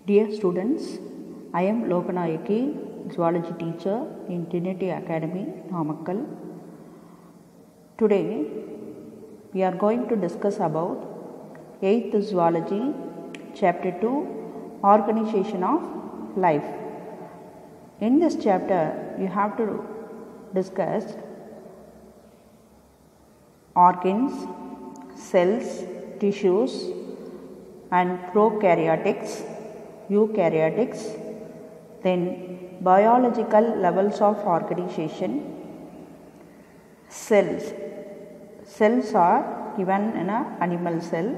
Dear students, I am Lokanayaki, zoology teacher in Trinity Academy, Namakkal. Today, we are going to discuss about 8th Zoology, Chapter 2, Organization of Life. In this chapter, you have to discuss organs, cells, tissues, and prokaryotics, eukaryotics, then biological levels of organization. Cells are given in an animal cell,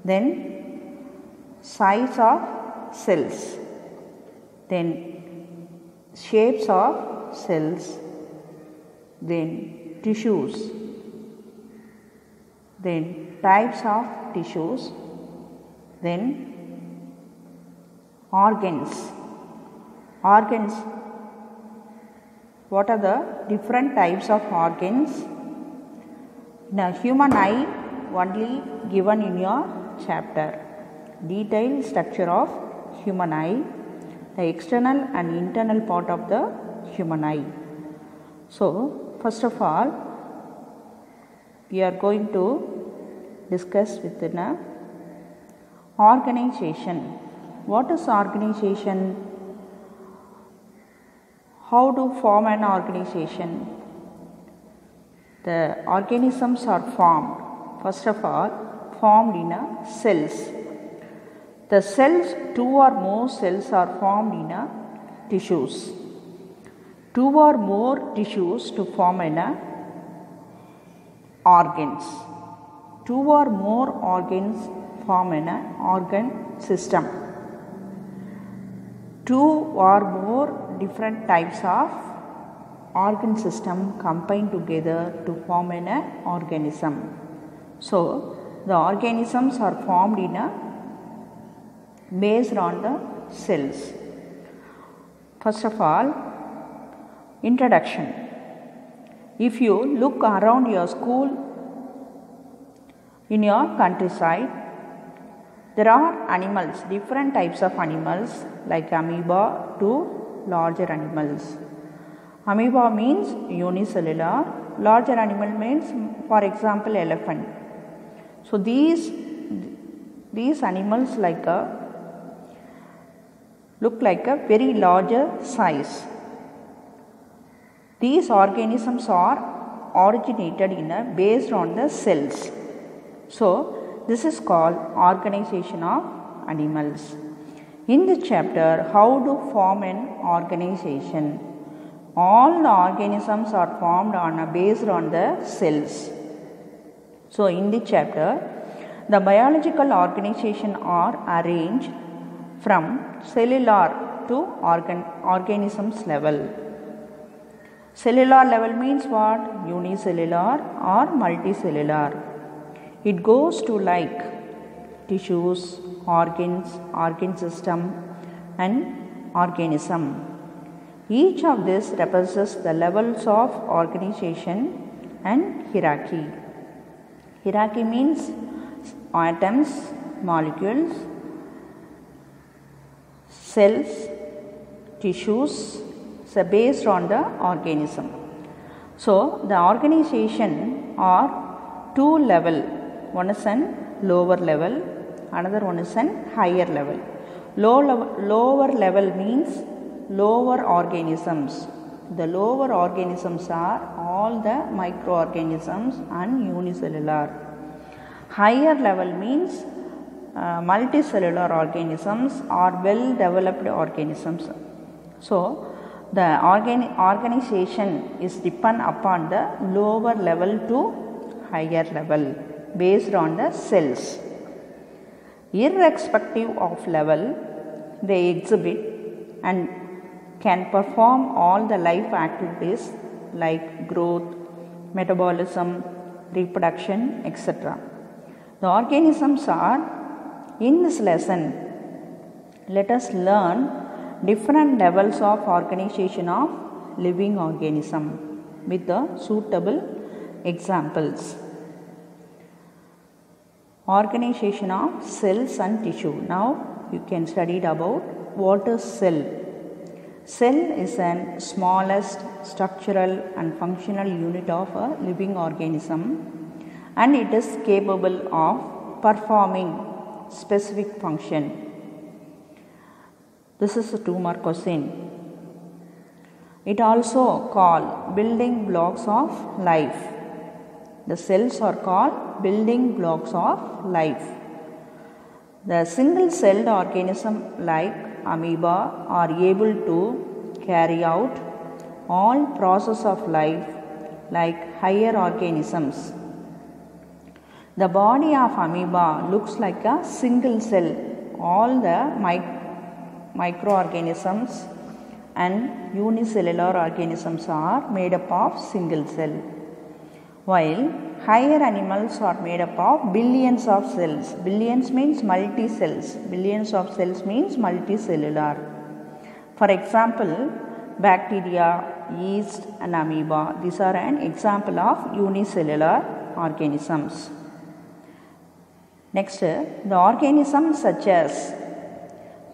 then size of cells, then shapes of cells, then tissues, then types of tissues, then organs. What are the different types of organs? In a human eye, only given in your chapter. Detailed structure of human eye, the external and internal part of the human eye. So, first of all, we are going to discuss within a organization. What is organization? How to form an organization? The organisms are formed, first of all, formed in a cells. The cells, two or more cells are formed in a tissues. Two or more tissues to form in a organs. Two or more organs form in an organ system. Two or more different types of organ system combine together to form an organism. So, the organisms are formed in a based on the cells. First of all, introduction. If you look around your school, in your countryside, there are animals, different types of animals like amoeba to larger animals. Amoeba means unicellular, larger animal means, for example, elephant. So these animals look like a very larger size. These organisms are originated based on the cells. So this is called organization of animals. In this chapter, how to form an organization. All the organisms are formed based on the cells. So in this chapter, the biological organization are arranged from cellular to organisms level. Cellular level means what? Unicellular or multicellular. It goes to like tissues, organs, organ system and organism. Each of this represents the levels of organization and hierarchy. Hierarchy means atoms, molecules, cells, tissues, so based on the organism. So, the organization are two level. One is an lower level, another one is an higher level. Lower level means lower organisms. The lower organisms are all the microorganisms and unicellular. Higher level means multicellular organisms or well developed organisms. So, the organization is depend upon the lower level to higher level based on the cells. Irrespective of level, they exhibit and can perform all the life activities like growth, metabolism, reproduction, etc. The organisms are, in this lesson, let us learn different levels of organization of living organism with the suitable examples. Organization of cells and tissue. Now you can study about what is cell. Cell is the smallest structural and functional unit of a living organism, and it is capable of performing specific function. This is a 2-mark question. It also called building blocks of life. The cells are called building blocks of life. The single-celled organism like amoeba are able to carry out all process of life like higher organisms. The body of amoeba looks like a single cell. All the microorganisms and unicellular organisms are made up of single cell, while higher animals are made up of billions of cells. Billions means multi-cells. Billions of cells means multicellular. For example, bacteria, yeast and amoeba. These are an example of unicellular organisms. Next, the organisms such as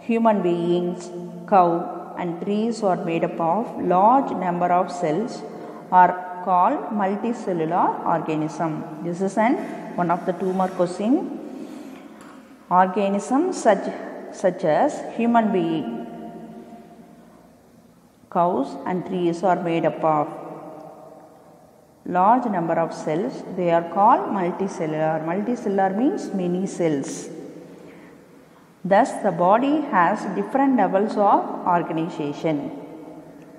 human beings, cow and trees are made up of large number of cells are called multicellular organism. This is one of the 2-mark question. Organisms such as human being, cows and trees are made up of large number of cells. They are called multicellular. Multicellular means many cells. Thus, the body has different levels of organization.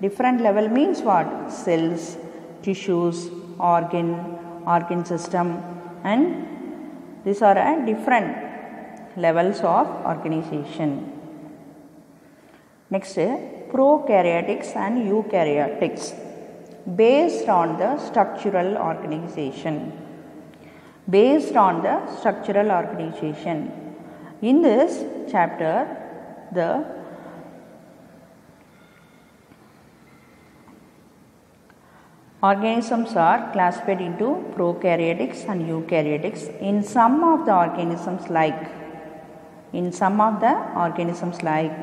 Different level means what? Cells, tissues, organ system, and these are at different levels of organization. Next, prokaryotics and eukaryotics, based on the structural organization. Based on the structural organization. In this chapter, the organisms are classified into prokaryotics and eukaryotics. In some of the organisms like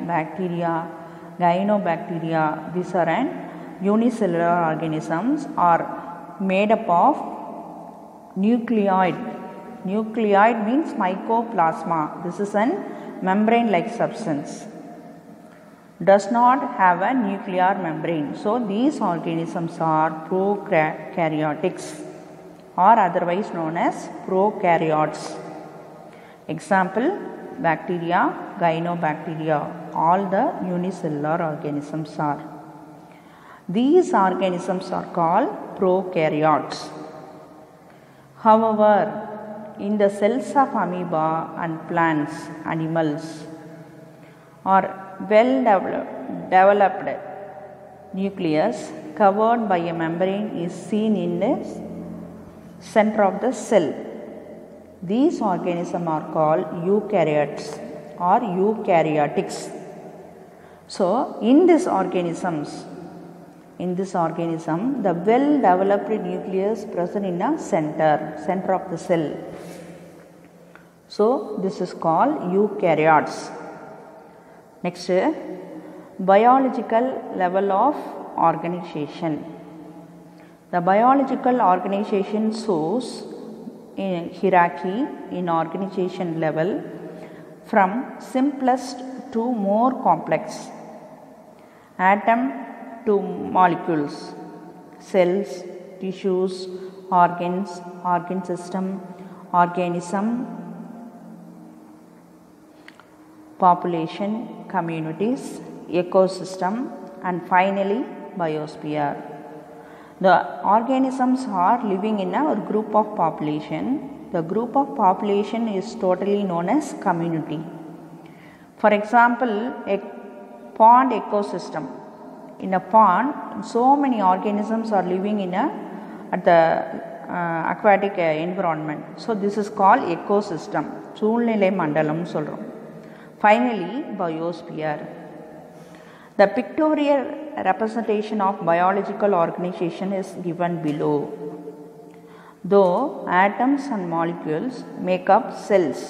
bacteria, cyanobacteria, these are unicellular organisms are made up of nucleoid. Nucleoid means mycoplasma. This is a membrane-like substance. Does not have a nuclear membrane. So, these organisms are prokaryotics or otherwise known as prokaryotes. Example, bacteria, cyanobacteria, all the unicellular organisms are. These organisms are called prokaryotes. However, in the cells of amoeba and plants, animals, or well-developed nucleus covered by a membrane is seen in the center of the cell. These organisms are called eukaryotes or eukaryotics. So, in this organism, the well-developed nucleus present in the center of the cell. So, this is called eukaryotes. Next, biological level of organization. The biological organization shows in hierarchy in organization level from simplest to more complex. Atom to molecules, cells, tissues, organs, organ system, organism, population, communities, ecosystem, and finally biosphere. The organisms are living in a group of population. The group of population is totally known as community. For example, a pond ecosystem. In a pond, so many organisms are living in at the aquatic environment. So, this is called ecosystem. சூழ்நிலை மண்டலம் சொல்றோம். Finally, biosphere. The pictorial representation of biological organization is given below. Though atoms and molecules make up cells,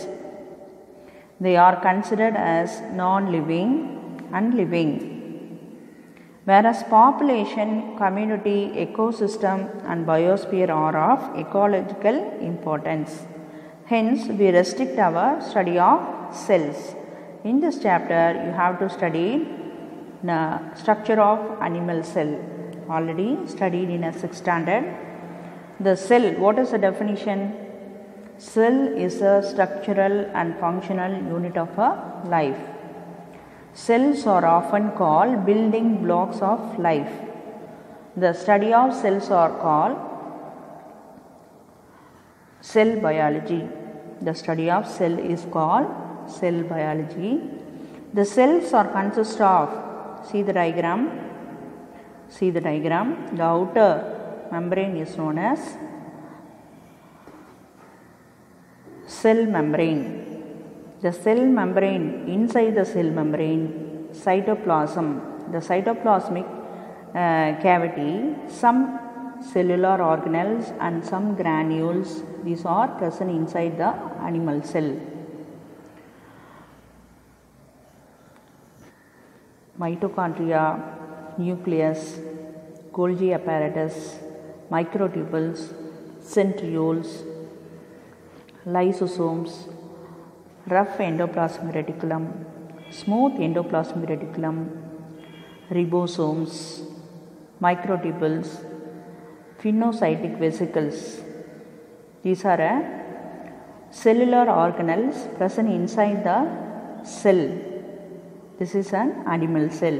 They are considered as non-living and living. Whereas population, community, ecosystem and biosphere are of ecological importance. Hence, we restrict our study of cells. In this chapter, you have to study the structure of animal cell. Already studied in a 6th standard. The cell, what is the definition? Cell is a structural and functional unit of a life. Cells are often called building blocks of life. The study of cells are called cell biology. The study of cell is called cell biology. The cells are consist of, see the diagram. The outer membrane is known as cell membrane. The cell membrane, inside the cell membrane, cytoplasm, the cytoplasmic cavity, some cellular organelles and some granules, these are present inside the animal cell. Mitochondria, nucleus, Golgi apparatus, microtubules, centrioles, lysosomes, rough endoplasmic reticulum, smooth endoplasmic reticulum, ribosomes, microtubules, phagocytic vesicles. These are cellular organelles present inside the cell. This is an animal cell.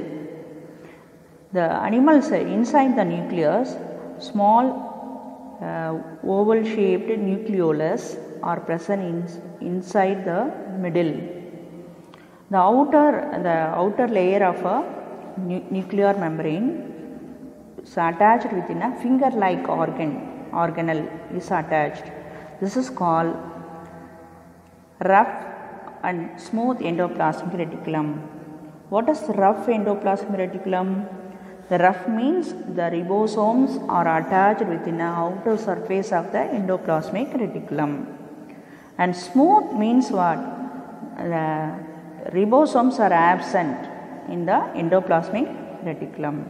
The animal cell, inside the nucleus, small oval shaped nucleolus are present inside the middle. The outer layer of a nuclear membrane is attached within a finger-like organelle is attached. This is called rough and smooth endoplasmic reticulum. What is rough endoplasmic reticulum? The rough means the ribosomes are attached within the outer surface of the endoplasmic reticulum. And smooth means what? The ribosomes are absent in the endoplasmic reticulum.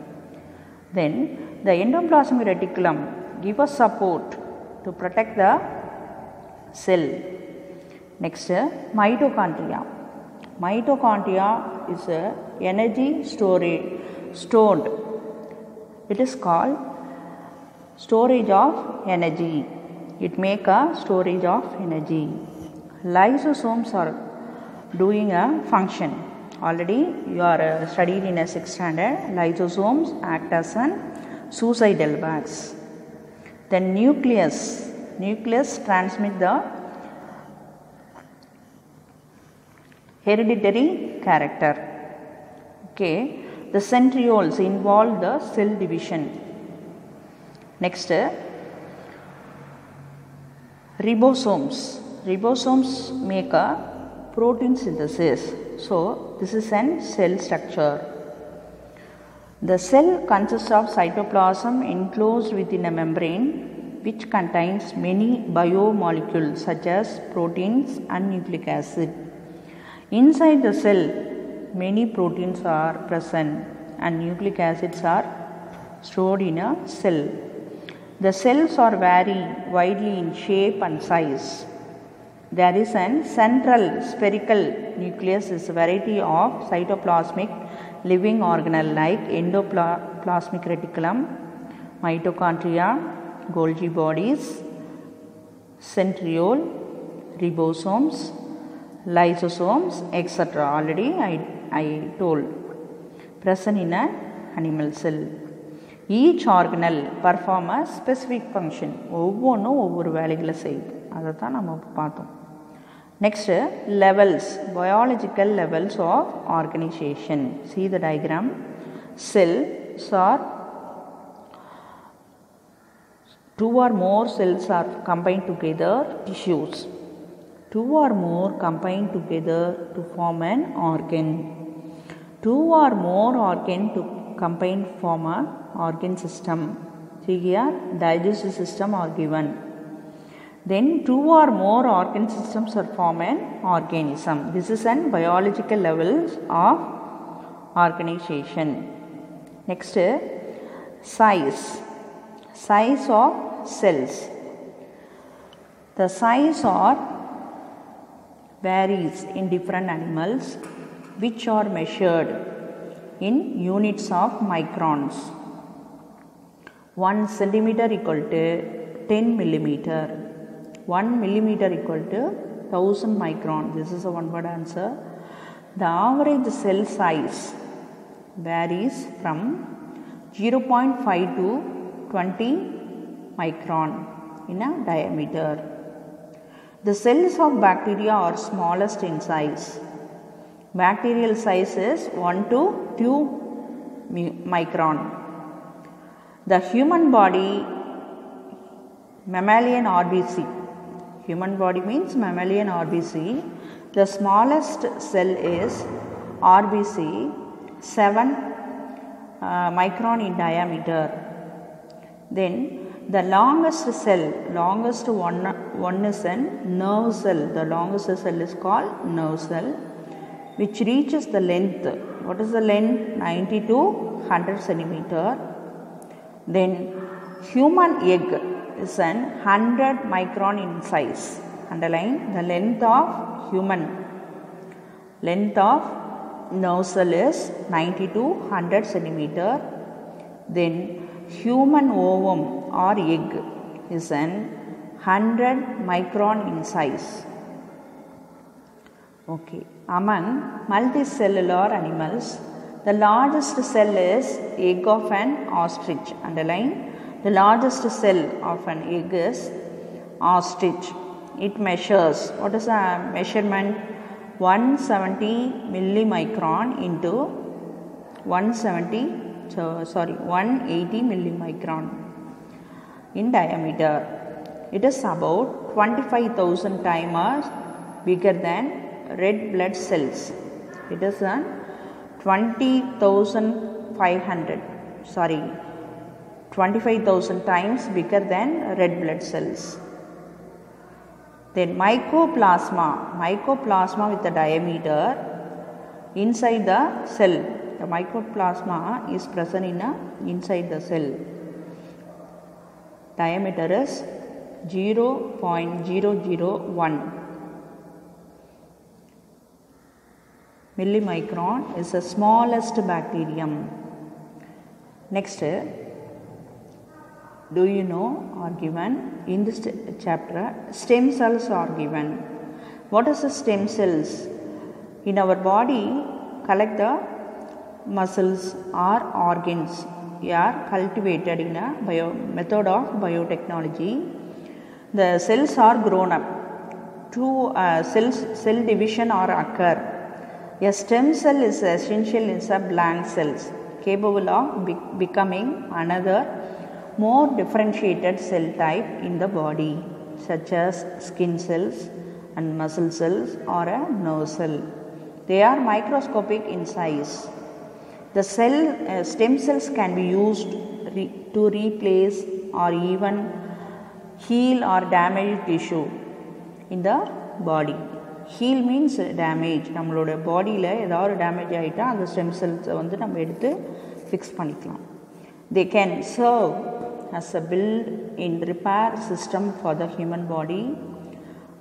Then the endoplasmic reticulum gives us support to protect the cell. Next, mitochondria. Mitochondria is a energy stored. It is called storage of energy. It makes a storage of energy. Lysosomes are doing a function. Already you are studied in a 6th standard. Lysosomes act as an suicidal bags. Then nucleus transmit the hereditary character. Okay. The centrioles involve the cell division. Next, ribosomes. Ribosomes make a protein synthesis. So, this is an cell structure. The cell consists of cytoplasm enclosed within a membrane which contains many biomolecules such as proteins and nucleic acid. Inside the cell, many proteins are present and nucleic acids are stored in a cell. The cells are vary widely in shape and size. There is an central spherical nucleus is a variety of cytoplasmic living organelle like endoplasmic reticulum, mitochondria, Golgi bodies, centriole, ribosomes, lysosomes, etc. Already I told. Present in an animal cell. Each organelle perform a specific function. ஒவ்வொரு வேலைகளை செய்யுது. அதை தான் நம்ம பார்த்தோம். Next, levels, biological levels of organization. See the diagram. Cells are two or more cells are combined together, tissues. Two or more combine together to form an organ. Two or more organ to combine form an organ system. See here, digestive system are given. Then 2 or more organ systems are form an organism. This is an biological levels of organization. Next, size. Size of cells. The size varies in different animals, which are measured in units of microns. 1 centimeter equal to 10 millimeter. 1 millimeter equal to 1000 micron. This is a one word answer. The average cell size varies from 0.5 to 20 micron in a diameter. The cells of bacteria are smallest in size. Bacterial size is 1 to 2 micron. The human body, mammalian RBC. Human body means mammalian RBC. The smallest cell is RBC 7 micron in diameter. Then the longest cell, longest one is a nerve cell. The longest cell is called nerve cell, which reaches the length. What is the length? 90 to 100 centimeter. Then human egg is an 100 micron in size. Underline the length of nerve cell is 90 to 100 centimeter. Then human ovum or egg is an 100 micron in size. Okay. Among multicellular animals, the largest cell is egg of an ostrich. Underline, the largest cell of an egg is ostrich. It measures, what is the measurement? 170 millimicron into 180 millimicron in diameter. It is about 25,000 times bigger than red blood cells. It is 25,000 times bigger than red blood cells. Then mycoplasma with the diameter inside the cell. The mycoplasma is present inside the cell. Diameter is 0.001 millimicron is the smallest bacterium. Next, do you know are given in this chapter? Stem cells are given. What is the stem cells? In our body, collect the muscles or organs. They are cultivated in a method of biotechnology. The cells are grown up. Two cell division or occur. A stem cell is essential in some blank cells, capable of becoming another more differentiated cell type in the body, such as skin cells and muscle cells or a nerve cell. They are microscopic in size. The stem cells can be used to replace or even heal or damaged tissue in the body. Heal means damage. நம்மளோட பாடியில் ஏதாவது damage ஆகிட்டா அந்த stem செல்ஸை நம்ம எடுத்து fix பண்ணிக்கலாம். They can serve as a built-in repair system for the human body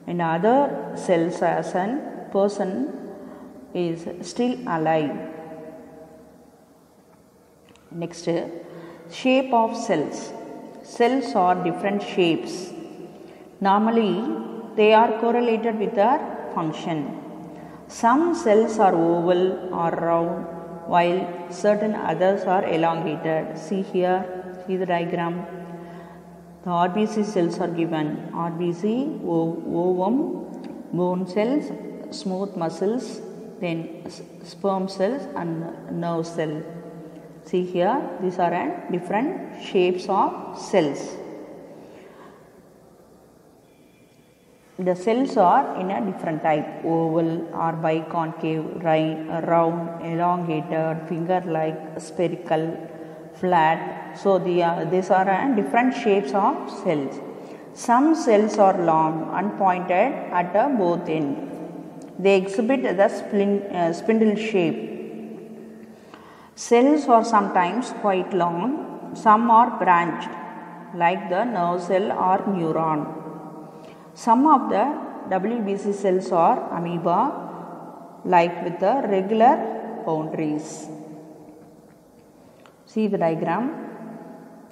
and other cells as a person is still alive. Next, shape of cells. Cells are different shapes. Normally, they are correlated with their function. Some cells are oval or round, while certain others are elongated. See here, see the diagram. The RBC cells are given. RBC, ovum, bone cells, smooth muscles, then sperm cells and nerve cell. See here, these are different shapes of cells. The cells are in a different type: oval or biconcave, round, elongated, finger-like, spherical, flat. So these are different shapes of cells. Some cells are long and pointed at both ends. They exhibit the spindle shape. Cells are sometimes quite long. Some are branched, like the nerve cell or neuron. Some of the WBC cells are amoeba, like with the regular boundaries. See the diagram.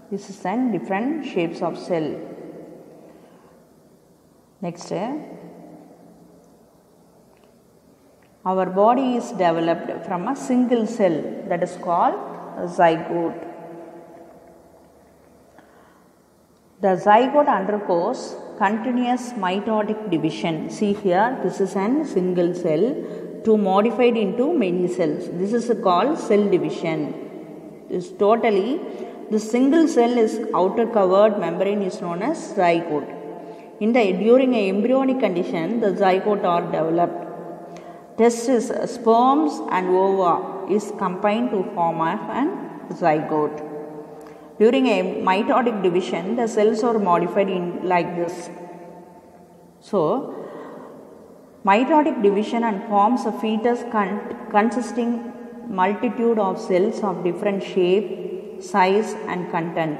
This is an different shapes of cell. Next, our body is developed from a single cell that is called a zygote. The zygote undergoes continuous mitotic division. See here, this is a single cell to modified into many cells. This is called cell division. The single cell is outer covered membrane is known as zygote. During a embryonic condition, the zygote are developed. Testes, sperms and ova is combined to form an zygote. During a mitotic division, the cells are modified in like this. So, mitotic division and forms a fetus consisting multitude of cells of different shape, size and content.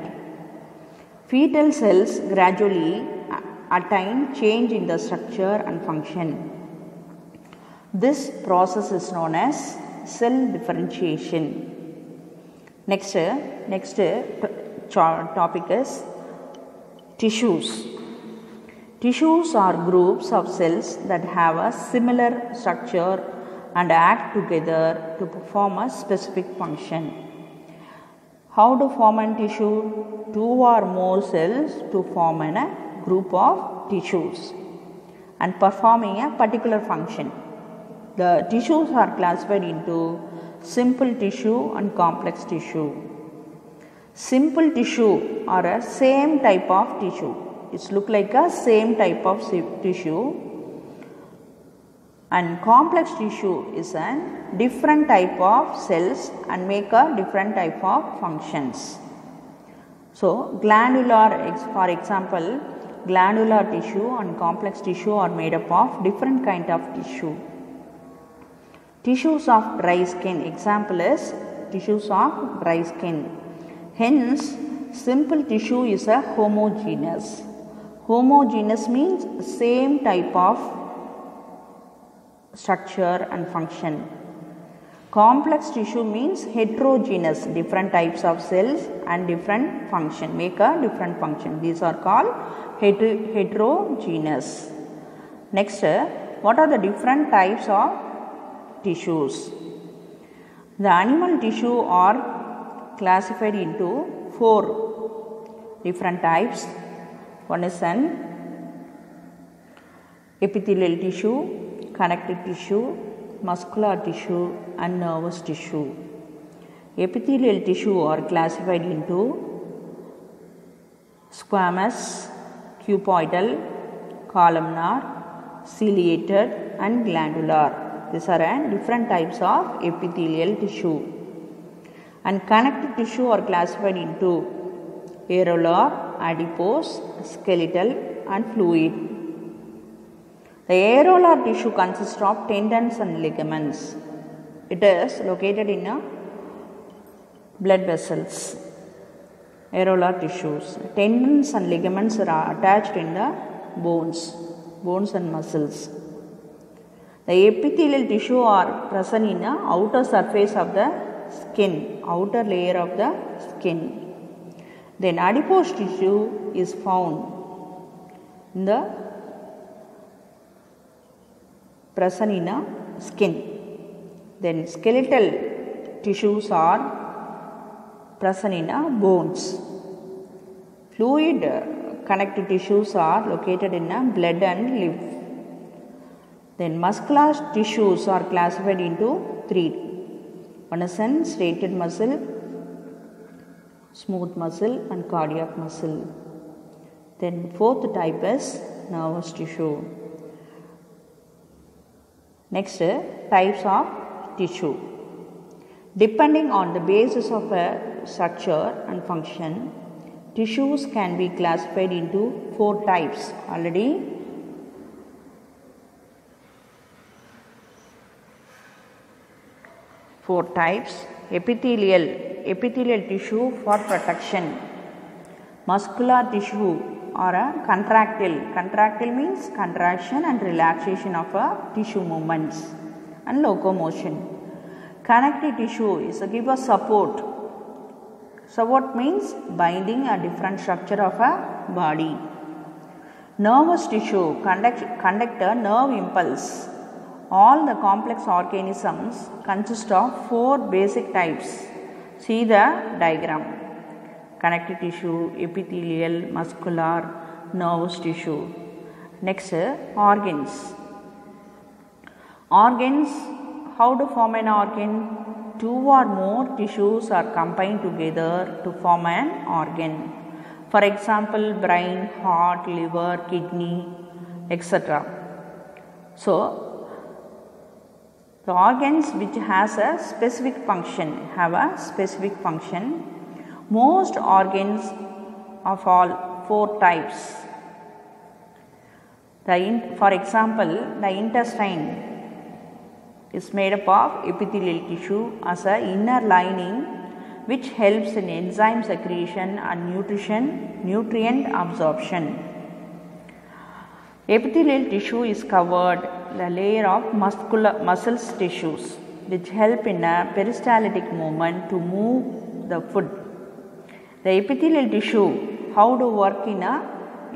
Fetal cells gradually attain change in the structure and function. This process is known as cell differentiation. Next topic is tissues. Tissues are groups of cells that have a similar structure and act together to perform a specific function. How to form a tissue? Two or more cells to form a group of tissues and performing a particular function. The tissues are classified into simple tissue and complex tissue. Simple tissue are a same type of tissue. It looks like a same type of tissue, and complex tissue is a different type of cells and make a different type of functions. So, for example, glandular tissue and complex tissue are made up of different kind of tissue. Tissues of dry skin, example is tissues of dry skin. Hence, simple tissue is a homogeneous. Homogeneous means same type of structure and function. Complex tissue means heterogeneous, different types of cells and different function, make a different function. These are called heterogeneous. Next, what are the different types of tissues? The animal tissue are classified into 4 different types. One is an epithelial tissue, connective tissue, muscular tissue and nervous tissue. Epithelial tissue are classified into squamous, cuboidal, columnar, ciliated and glandular. These are different types of epithelial tissue. And connective tissue are classified into areolar, adipose, skeletal and fluid. The areolar tissue consists of tendons and ligaments. It is located in blood vessels. Areolar tissues. Tendons and ligaments are attached in the bones and muscles. The epithelial tissue are present in the outer surface of the skin, outer layer of the skin. Then adipose tissue is found in the present in the skin. Then skeletal tissues are present in the bones. Fluid connective tissues are located in the blood and lymph. Then muscular tissues are classified into 3. One is an striated muscle, smooth muscle and cardiac muscle. Then 4th type is nervous tissue. Next, types of tissue. Depending on the basis of a structure and function, tissues can be classified into 4 types already. Four types: epithelial tissue for protection, muscular tissue or a contractile means contraction and relaxation of a tissue movements and locomotion. Connective tissue is to give a support means binding a different structure of a body. Nervous tissue conduct a nerve impulse. All the complex organisms consist of 4 basic types. See the diagram: connective tissue, epithelial, muscular, nervous tissue. Next, organs. Organs, how to form an organ? 2 or more tissues are combined together to form an organ. For example, brain, heart, liver, kidney, etc. So, the organs which has a specific function have a specific function. Most organs of all 4 types. For example, the intestine is made up of epithelial tissue as an inner lining which helps in enzyme secretion and nutrient absorption. Epithelial tissue is covered the layer of muscles tissues which help in a peristaltic movement to move the food. The epithelial tissue, how to work in a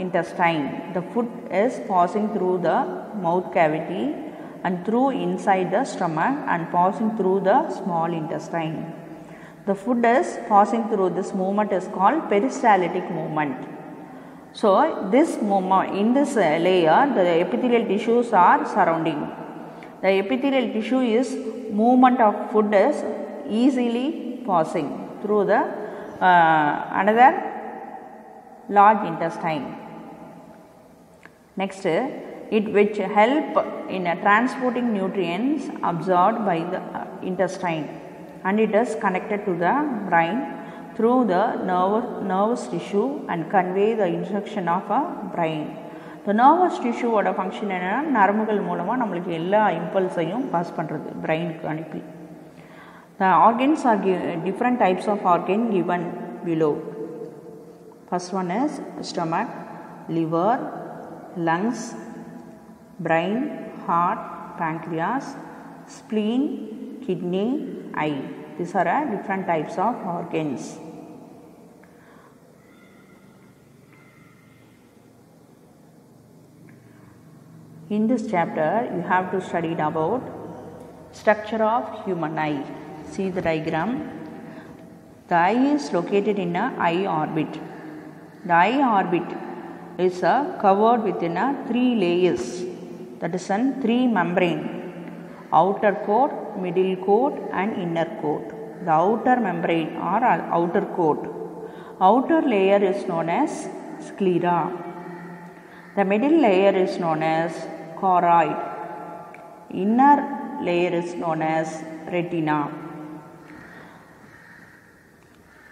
intestine? The food is passing through the mouth cavity and through inside the stomach and passing through the small intestine. The food is passing through this movement is called peristaltic movement. So, this movement in this layer, the epithelial tissues are surrounding. The epithelial tissue is movement of food is easily passing through the another large intestine. Next, it which help in transporting nutrients absorbed by the intestine, and it is connected to the brain through the nervous tissue and convey the instruction of a brain. The nervous tissue oda function enna நரம்புகள் மூலமா நமக்கு எல்லா இம்பல்ஸையும் pass பண்றது பிரெயினுக்கு அனுப்பி. The organs are different types of organ given below. First one is stomach, liver, lungs, brain, heart, pancreas, spleen, kidney, eye. These are different types of organs. In this chapter, you have to study about structure of human eye. See the diagram. The eye is located in an eye orbit. The eye orbit is covered within 3 layers, that is in 3 membrane: outer coat, middle coat and inner coat. The outer membrane or outer coat. Outer layer is known as sclera. The middle layer is known as choroid. Inner layer is known as retina.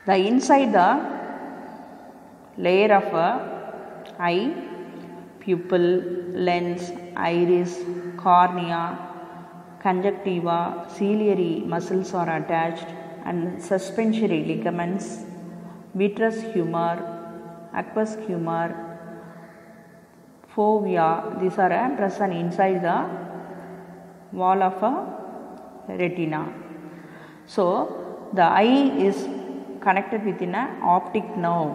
The inside the layer of eye, pupil, lens, iris, cornea, conjunctiva, ciliary muscles are attached, and suspensory ligaments, vitreous humor, aqueous humor, fovea, these are present inside the wall of a retina. So, the eye is connected within an optic nerve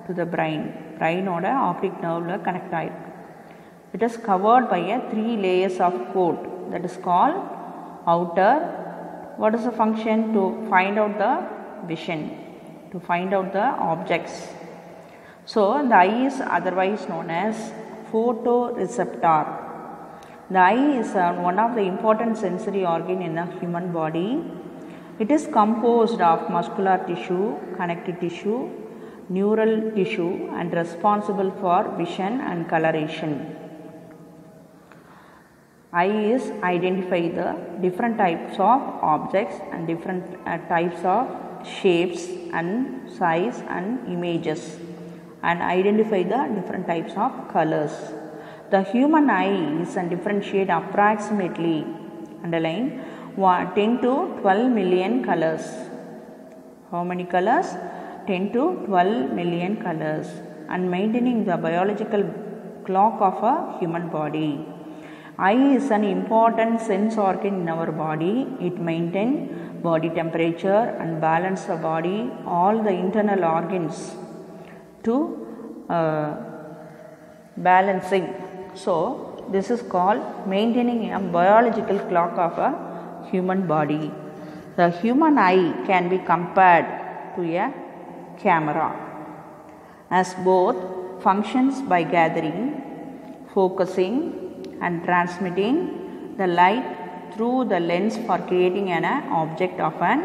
to the brain. Brain oda optic nerve la connect ஆயிருக்கு. It is covered by a 3 layers of coat, that is called outer. What is the function? To find out the vision, to find out the objects. So, the eye is otherwise known as photoreceptor. The eye is one of the important sensory organ in the human body. It is composed of muscular tissue, connective tissue, neural tissue and responsible for vision and coloration. Eye is identify the different types of objects and different types of shapes and size and images and identify the different types of colors. The human eye is a different shade approximately, underline, 10 to 12 million colors. How many colors? 10 to 12 million colors, and maintaining the biological clock of a human body. Eye is an important sense organ in our body. It maintains body temperature and balance the body, all the internal organs to balancing. So this is called maintaining a biological clock of a human body. The human eye can be compared to a camera, as both functions by gathering, focusing and transmitting the light through the lens for creating an object of an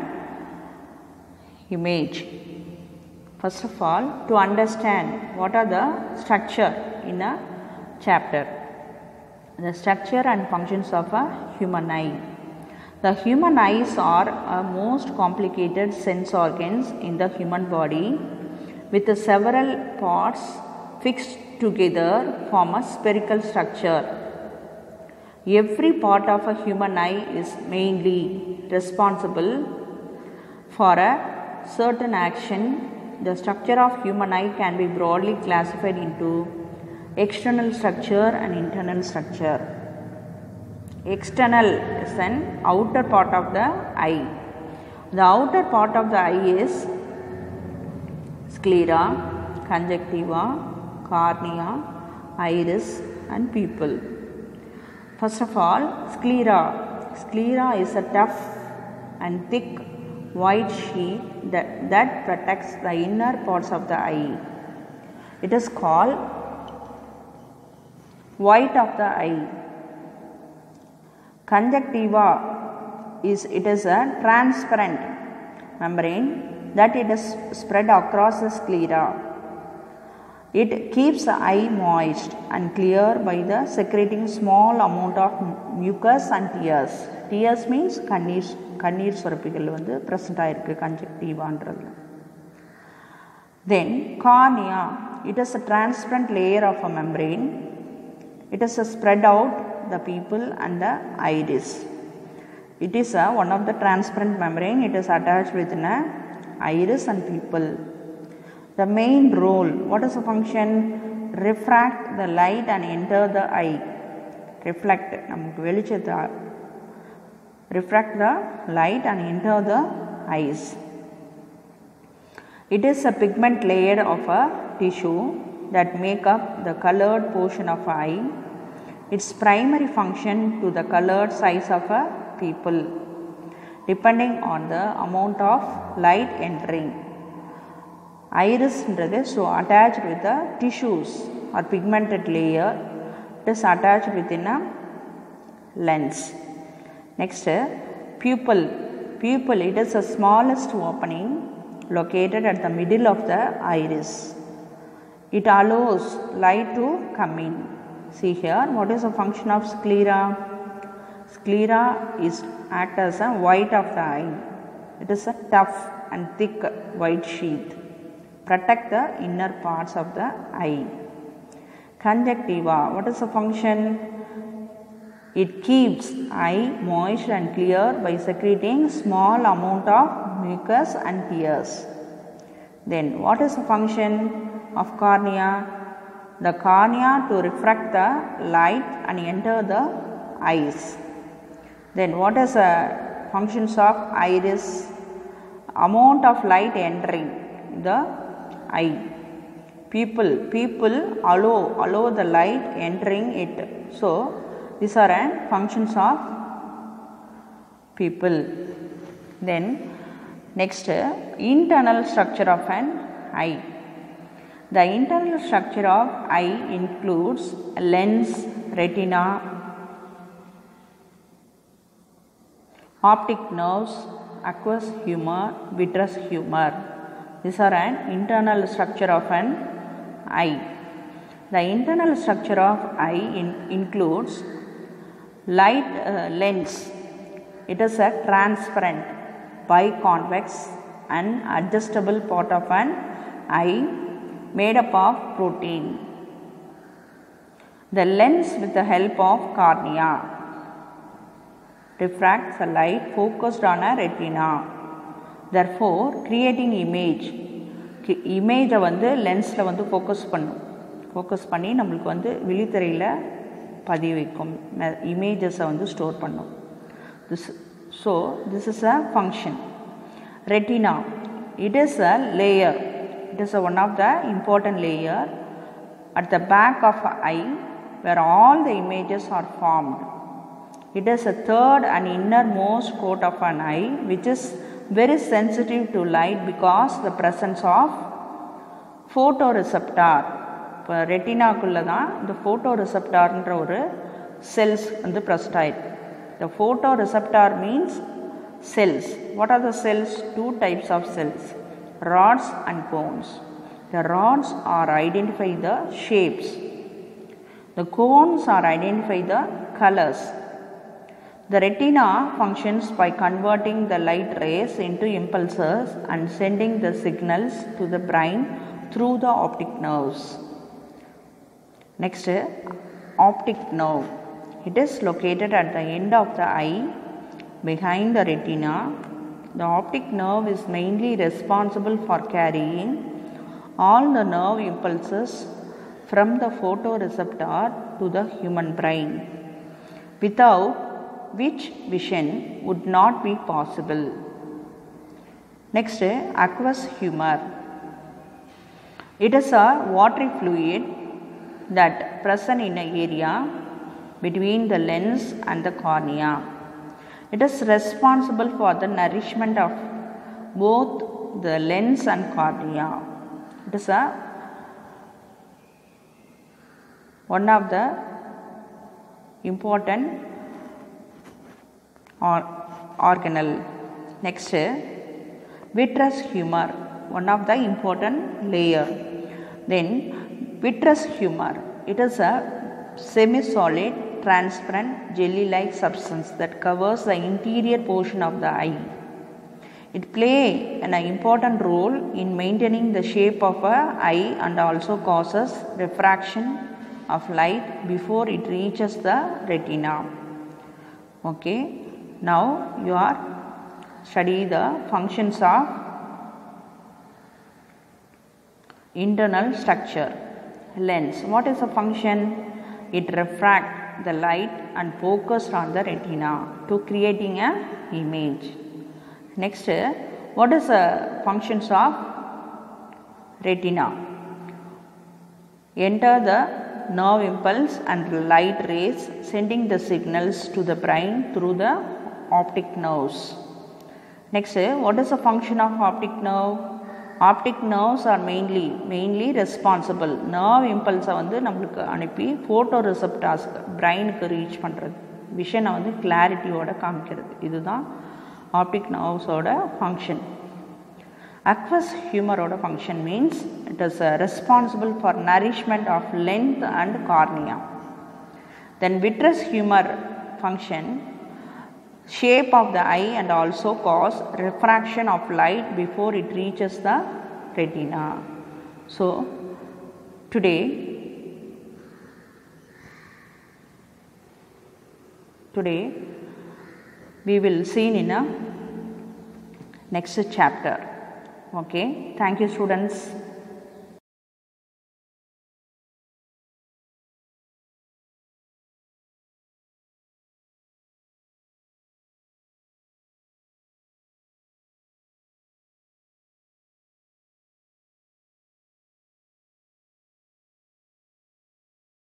image. First of all, to understand what are the structure in a chapter, the structure and functions of a human eye. The human eyes are most complicated sense organs in the human body, with several parts fixed together form a spherical structure. Every part of a human eye is mainly responsible for a certain action. The structure of human eye can be broadly classified into external structure and internal structure. External is an outer part of the eye. The outer part of the eye is sclera, conjunctiva, cornea, iris and pupil. First of all, sclera. Sclera is a tough and thick white sheet that protects the inner parts of the eye. It is called white of the eye. Conjunctiva is a transparent membrane that it is spread across the sclera. It keeps the eye moist and clear by the secreting small amount of mucus and tears. Tears means kannir சுரப்பிகள் வந்து present ஆயிருக்கு conjunctiva. Then cornea, it is a transparent layer of a membrane. It is a spread out the pupil and the iris. It is one of the transparent membrane. It is attached within a iris and pupil. The main role, what is the function? Refract the light and enter the eye. Reflect, refract the light and enter the eyes. It is a pigment layer of a tissue that make up the colored portion of eye. Its primary function to the colored size of a pupil, depending on the amount of light entering. Iris so attached with the tissues or pigmented layer, it is attached within a lens. Next, pupil. Pupil, it is the smallest opening located at the middle of the iris. It allows light to come in. See here, what is the function of sclera? Sclera is act as a white of the eye. It is a tough and thick white sheath. Protect the inner parts of the eye. Conjunctiva, what is the function? It keeps eye moist and clear by secreting small amount of mucus and tears. Then what is the function of cornea? The cornea to refract the light and enter the eyes. Then what is the functions of iris? Amount of light entering the eye. Pupil allow the light entering it. So these are functions of pupil. Then next, internal structure of an eye. The internal structure of eye includes lens, retina, optic nerves, aqueous humor, vitreous humor. These are an internal structure of an eye. The internal structure of eye includes light lens. It is a transparent biconvex an adjustable part of an eye made up of protein. The lens, with the help of cornea, refracts the light focused on a retina. Therefore, creating இமேஜை வந்து லென்ஸில் வந்து focus பண்ணி நம்மளுக்கு வந்து விழித்திரையில் பதிய வைக்கும், இமேஜஸை வந்து store பண்ணும். This is a function. Retina, it is a layer. It is one of the important layer at the back of the eye where all the images are formed. It is a third and innermost coat of an eye which is very sensitive to light because the presence of photoreceptor. இப்போ ரெட்டினாக்குள்ளே தான் இந்த ஃபோட்டோரிசெப்டார்ன்ற ஒரு cells வந்து present ஆயிருக்கு. The photoreceptor means cells. What are the cells? Two types of cells, rods and cones. The rods are identify the shapes. The cones are identify the colors. The retina functions by converting the light rays into impulses and sending the signals to the brain through the optic nerves. Next, optic nerve. It is located at the end of the eye behind the retina. The optic nerve is mainly responsible for carrying all the nerve impulses from the photoreceptor to the human brain, without which vision would not be possible. Next, aqueous humor. It is a watery fluid that present in an area between the lens and the cornea. It is responsible for the nourishment of both the lens and cornea. It is one of the important organelle. Next, vitreous humor, one of the important layer. Then vitreous humor, it is a semi-solid, transparent, jelly-like substance that covers the interior portion of the eye. It plays an important role in maintaining the shape of an eye and also causes refraction of light before it reaches the retina. Okay, now you are studying the functions of internal structure. Lens, what is the function? It refracts the light and focus on the retina to creating an image. Next, what is the functions of retina? Enter the nerve impulse and light rays sending the signals to the brain through the optic nerves. Next, what is the function of optic nerve? Optic nerves are mainly responsible. Nerve impulse வந்து நம்மளுக்கு அனுப்பி photo receptors பிரெயினுக்கு reach பண்ணுறது, விஷனை வந்து கிளாரிட்டியோட காமிக்கிறது. இதுதான் optic நர்வ்ஸோட function. Aqueous humor function means it is responsible for nourishment of lens and cornea. Then vitreous humor function, shape of the eye and also cause refraction of light before it reaches the retina. So today we will see in a next chapter. Okay, thank you students.